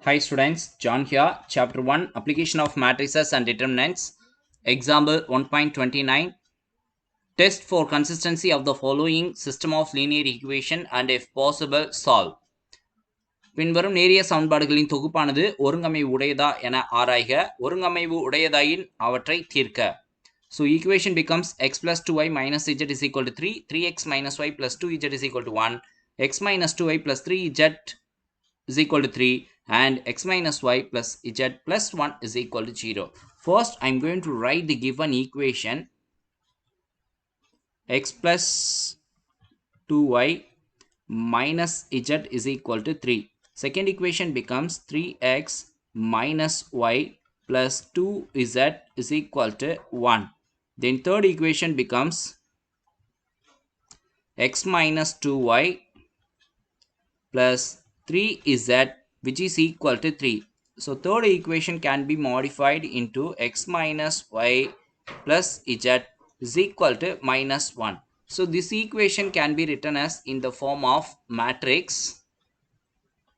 Hi students, John here. Chapter 1 Application of Matrices and Determinants. Example 1.29. Test for consistency of the following system of linear equation and if possible solve. பின்வரும் நேரிய சமன்பாடுகளின் தொகுப்பானது ஒருங்கமைவு உடையதா என ஆராய்க. ஒருங்கமைவு உடையதாயின் அவற்றை தீர்க்க. So equation becomes x plus 2y minus z is equal to 3, 3x minus y plus 2z is equal to 1, x minus 2y plus 3z is equal to 3 and x minus y plus z plus 1 is equal to 0. First, I am going to write the given equation x plus 2y minus z is equal to 3. Second equation becomes 3x minus y plus 2z is equal to 1. Then third equation becomes x minus 2y plus 3z which is equal to 3. So third equation can be modified into x minus y plus z is equal to minus 1. So this equation can be written as in the form of matrix.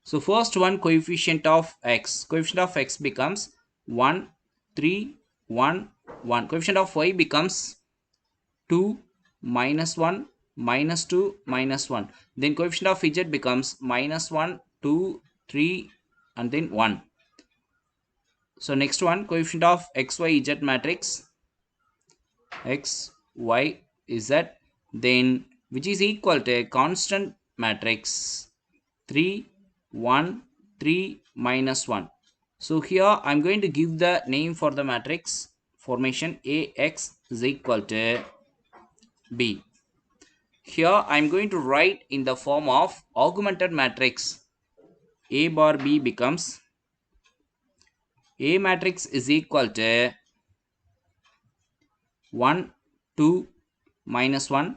So first one, coefficient of x. Coefficient of x becomes 1, 3, 1, 1. Coefficient of y becomes 2, minus 1, minus 2, minus 1. Then coefficient of z becomes minus 1, 2, 3, and then 1. So next one, coefficient of x, y, z matrix. X, y, z. Then which is equal to a constant matrix 3, 1, 3, minus 1. So here I am going to give the name for the matrix formation Ax is equal to B. Here I am going to write in the form of augmented matrix. A bar B becomes A matrix is equal to 1, 2, minus 1,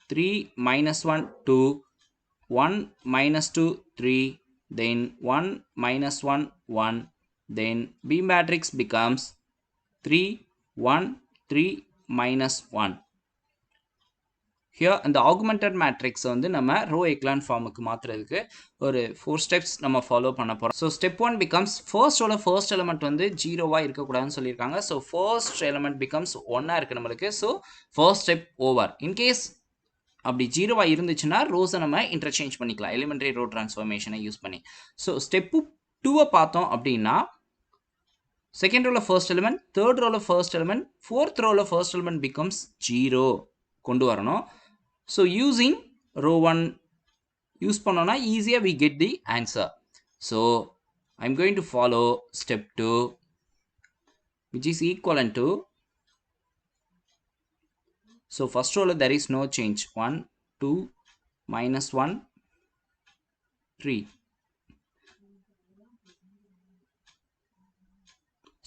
3, minus 1, 2, 1, minus 2, 3, then 1, minus 1, 1, then B matrix becomes 3, 1, 3, minus 1. Here இந்த augmented matrix வந்து நம்ம row echelon formக்கு மாத்துறதுக்கு ஒரு 4 steps நம்ம follow பண்ண போறோம். So step 1 becomes first row first element வந்து 0வா இருக்க கூடாதுன்னு சொல்லிருக்காங்க. So first element becomes 1ஆ இருக்கு நமக்கு. So first step over. In case அப்படி 0வா இருந்துச்சுன்னா rows நம்ம interchange பண்ணிக்கலாம் elementary row transformation யூஸ் பண்ணி. So step 2 பார்த்தோம் அப்படினா second row first element, third row first element, fourth row first element becomes 0 கொண்டு வரணும். So using row 1 use பண்ணோம்னா easier we get the answer. So I'm going to follow step 2 which is equivalent to, so first row there is no change, 1, 2, minus 1, 3.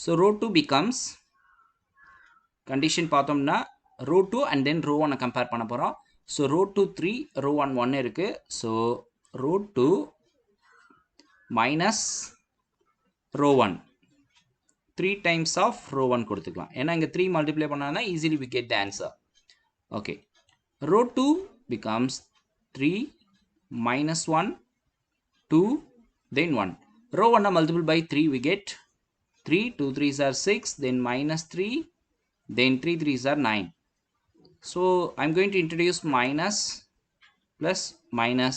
So row 2 becomes, condition பார்த்தோம்னா row 2 and then row 1 compare பண்ண போறோம். So row 2 3, row 1 1 இருக்கு. So row 2 minus row 1, 3 times of row 1 கொடுத்துக்கலாம். ஏன்னா இங்க 3 multiply பண்ணானா easily we get the answer. Okay. Row 2 becomes 3 minus 1, 2, then 1. Row 1 multiplied by 3 we get 3, 2 3s are 6, then minus 3, then 3 3s are 9. So I'm going to introduce minus plus minus.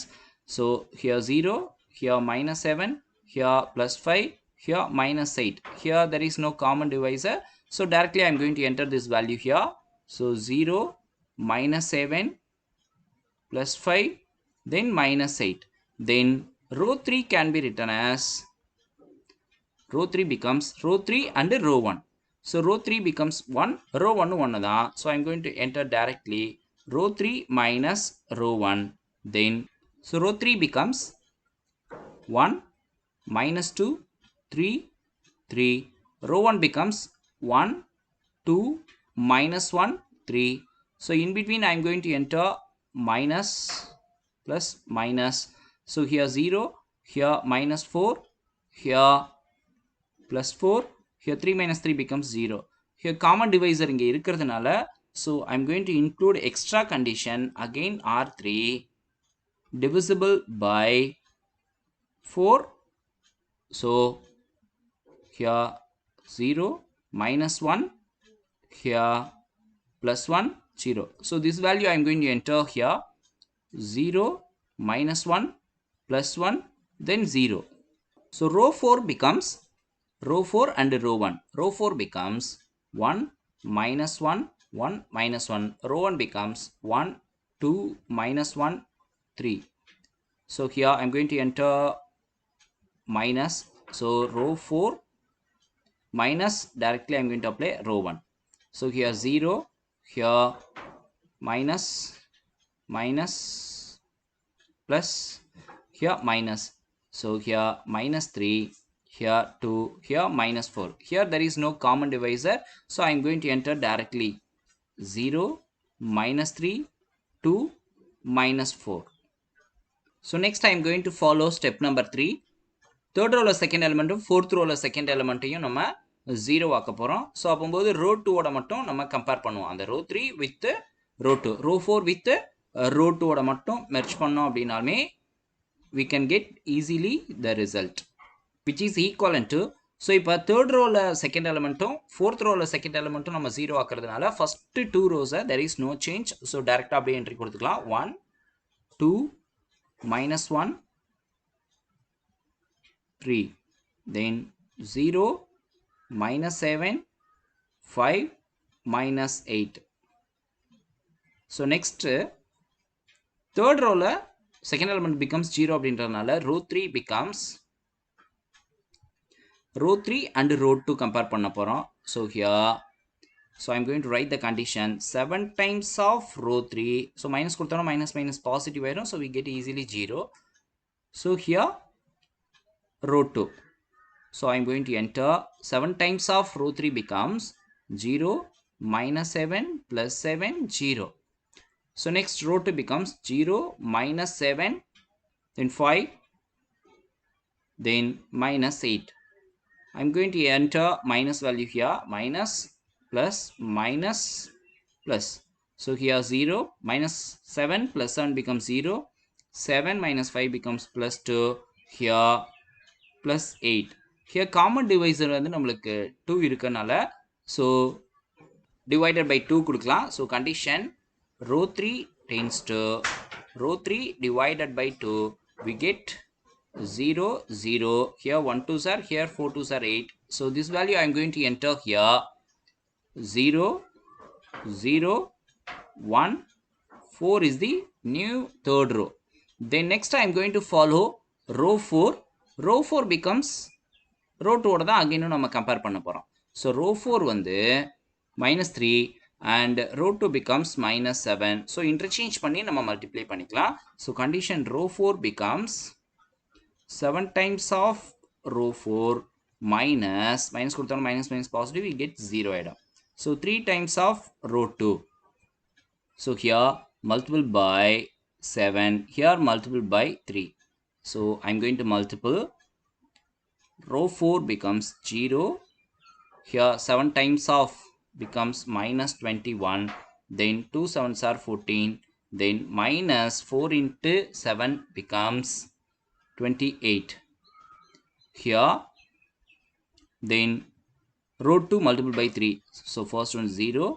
So here 0, here minus 7, here plus 5, here minus 8. Here there is no common divisor. So directly I'm going to enter this value here. So 0, minus 7, plus 5, then minus 8. Then row 3 can be written as, row 3 becomes row 3 and row 1. So row 3 becomes 1, row 1 1 da. So I'm going to enter directly row 3 minus row 1. Then so row 3 becomes 1, minus 2, 3, 3. Row 1 becomes 1, 2, minus 1, 3. So in between I'm going to enter minus plus minus. So here 0, here minus 4, here plus 4, here 3 minus 3 becomes 0. Here common divisor இங்க இருக்கிறதுனால, so I'm going to include extra condition again R3 divisible by 4 So here 0 minus 1, here plus 1 0. So this value I am going to enter here 0 minus 1 plus 1 then 0. So row 4 becomes row 4 and row 1. Row 4 becomes 1 minus 1 1 minus 1. Row 1 becomes 1 2 minus 1 3. So here I am going to enter minus. So row 4 minus, directly I am going to apply row 1. So here 0, here minus, minus, plus, here minus. So here minus 3, here 2, here minus 4. Here there is no common divisor. So I am going to enter directly 0, minus 3, 2, minus 4. So next I am going to follow step number 3. Third row second element, fourth row second element நம்ம 0 ஆக்க போறோம். So அப்போது row 2 ஓட மட்டும் நம்ம compare பண்ணுவோம். அந்த row 3 with row 2, row 4 with row 2 ஓட மட்டும் மெர்ஜ் பண்ணோம் அப்படின்னாலுமே we can get easily the result which is equivalent to. So இப்போ third row second element, fourth row second element நம்ம 0 ஆக்கிறதுனால first two rows there is no change. So டைரக்டா அப்படியே entry கொடுத்துக்கலாம். 1 2 minus 1 3, then 0 minus 7 5 minus 8. So next third row second element becomes 0 அப்படின்றதுனால row 3 becomes row 3 and row 2 compare பண்ண போறோம். So here, so I'm going to write the condition 7 times of row 3. So minus கொடுத்தோம்னா minus minus positive ஆயிரும். So we get easily 0. So here row 2. So I am going to enter 7 times of row 3 becomes 0 minus 7 plus 7 0. So next row 2 becomes 0 minus 7 then 5 then minus 8. I am going to enter minus value here, minus plus minus plus. So here 0 minus 7 plus 7 becomes 0, 7 minus 5 becomes plus 2, here plus 8. Here common divisor வந்து நம்மளுக்கு 2 இருக்கனால so divided by 2 கொடுக்கலாம். So condition row 3 tends to row 3 divided by 2, we get 0 0. Here 1 2s are, here 4 2s are 8. So this value I am going to enter here 0 0 1 4 is the new third row. Then next I am going to follow row 4. row 4 becomes row 2 ஓட தான் again நம்ம compare பண்ண போறோம். So row 4 வந்து minus 3 and row 2 becomes minus 7. So interchange பண்ணி நம்ம multiply பண்ணிக்கலாம். So condition row 4 becomes 7 times of row 4 minus, minus கொடுத்தோம் minus minus positive, we get 0 ஆயிடும். So 3 times of row 2. So here multiple by 7, here multiple by 3. So I'm going to multiple. Row 4 becomes 0. Here 7 times of becomes minus 21. Then 2 7s are 14. Then minus 4 into 7 becomes 28. Here then row 2 multiple by 3. So first one 0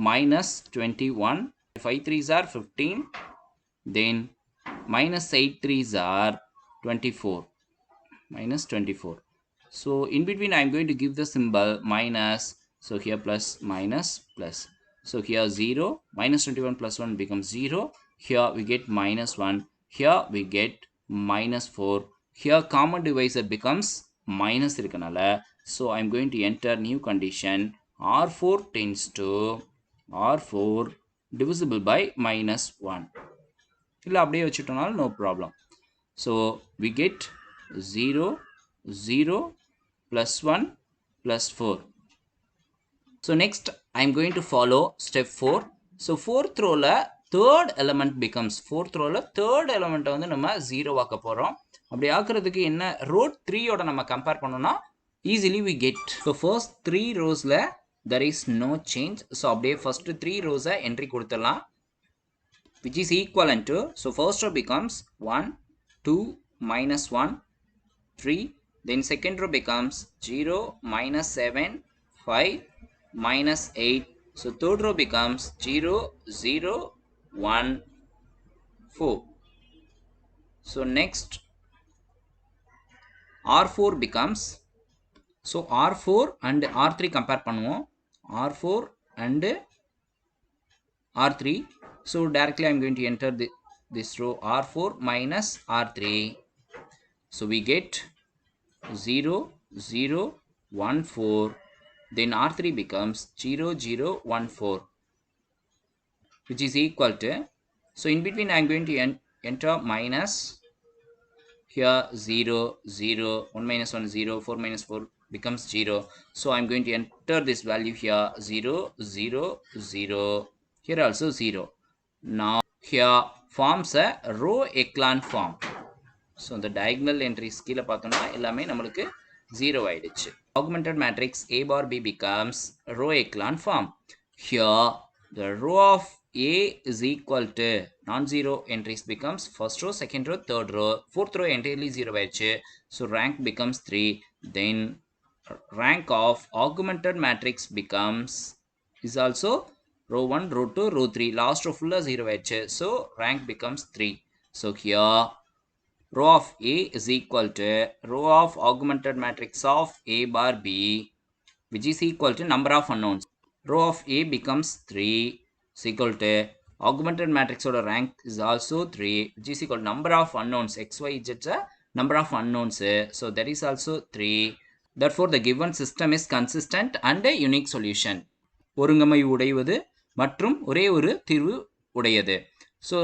minus 21. 5 3s are 15. Then minus 8 3s are 24. Minus 24. So in between I am going to give the symbol minus. So here plus minus plus. So here 0 minus 21 plus 1 becomes 0. Here we get minus 1. Here we get minus 4. Here common divisor becomes minus irukanaala. So I am going to enter new condition R4 tends to R4 divisible by minus 1. illa அப்படியே வச்சிட்டோம்னால no problem. So we get 0 0 plus 1 plus 4. So next I am going to follow step 4. So fourth row third element becomes, fourth row third element வந்து நம்ம 0 ஆக்க போறோம். அப்படி ஆக்குறதுக்கு என்ன row 3 ஓட நம்ம compare பண்ணோம்னா easily we get. So first 3 rows there is no change. So அப்படியே first 3 rows entry கொடுத்துடலாம் which is equivalent to. So first row becomes 1 2 minus 1 3 Then second row becomes 0, minus 7, 5, minus 8. So third row becomes 0, 0, 1, 4. So next R4 becomes, so R4 and R3 compare பண்ணுவோம். R4 and R3. So directly I am going to enter this row R4 minus R3. So we get 0, 0, 1, 4. Then R3 becomes 0, 0, 1, 4, which is equal to, so in between I am going to enter minus. Here 0, 0, 1 minus 1, 0, 4 minus 4 becomes 0. So I'm going to enter this value here 0, 0, 0. Here also 0. Now here forms a row echelon form. So the diagonal entries கீழ பார்த்தோம்னா எல்லாமே நமக்கு 0 ஆயிடுச்சு. Augmented matrix A bar B becomes row echelon form. Here the row of A is equal to non-zero entries becomes first row, second row, third row, fourth row entirely 0 ஆயிடுச்சு. So rank becomes 3. Then rank of augmented matrix becomes is also row 1, row 2, row 3. Last row full 0 ஆயிடுச்சு. So rank becomes 3. So here row of A is equal to row of augmented matrix of A bar B, which is equal to number of unknowns. Row of A becomes 3 is equal to augmented matrix order rank is also 3, which is equal to number of unknowns x, y, z, number of unknowns. So that is also 3. Therefore the given system is consistent and a unique solution. ஒருங்கமை உடையது மற்றும் ஒரே ஒரு தீர்வு உடையது. So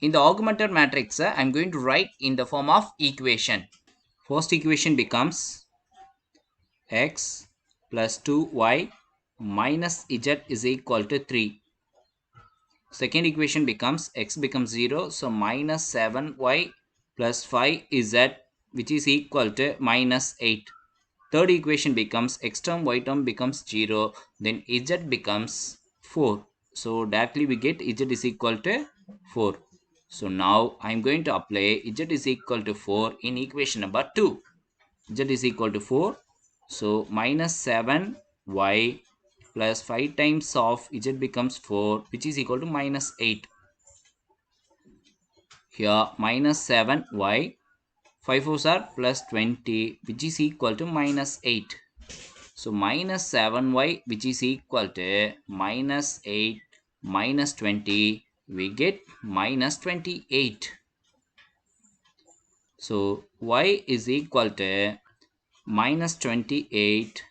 in the augmented matrix I am going to write in the form of equation. First equation becomes x plus 2y minus z is equal to 3. Second equation becomes x becomes 0, so minus 7y plus 5z, which is equal to minus 8. Third equation becomes x term y term becomes 0, then z becomes 4. So directly we get z is equal to 4. So now I am going to apply z is equal to 4 in equation number 2. Z is equal to 4. So minus 7y plus 5 times of z becomes 4, which is equal to minus 8. Here minus 7y, 5 4s are plus 20, which is equal to minus 8. So minus 7y, which is equal to minus 8 minus 20, we get minus 28. So y is equal to minus 28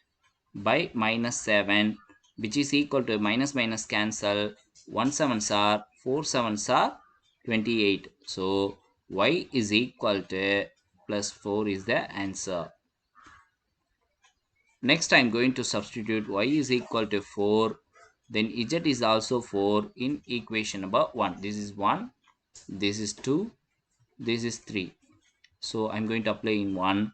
by minus 7, which is equal to minus minus cancel, 1 7s are 4 7s are 28. So y is equal to plus 4 is the answer. Next I am going to substitute y is equal to 4, then z is also 4 in equation number 1. This is 1, this is 2, this is 3. So I am going to apply in 1.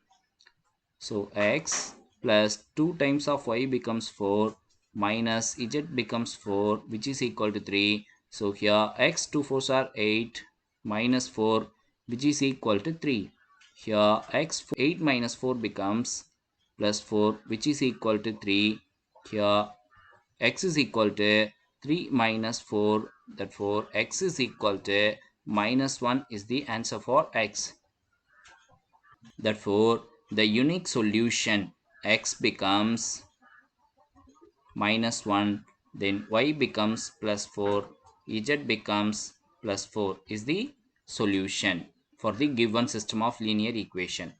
So x plus 2 times of y becomes 4 minus z becomes 4, which is equal to 3. So here x 2 4s are 8 minus 4, which is equal to 3. Here x 8 minus 4 becomes plus 4, which is equal to 3. Here x is equal to 3 minus 4, therefore x is equal to minus 1 is the answer for x. Therefore the unique solution x becomes minus 1, then y becomes plus 4, z becomes plus 4 is the solution for the given system of linear equation.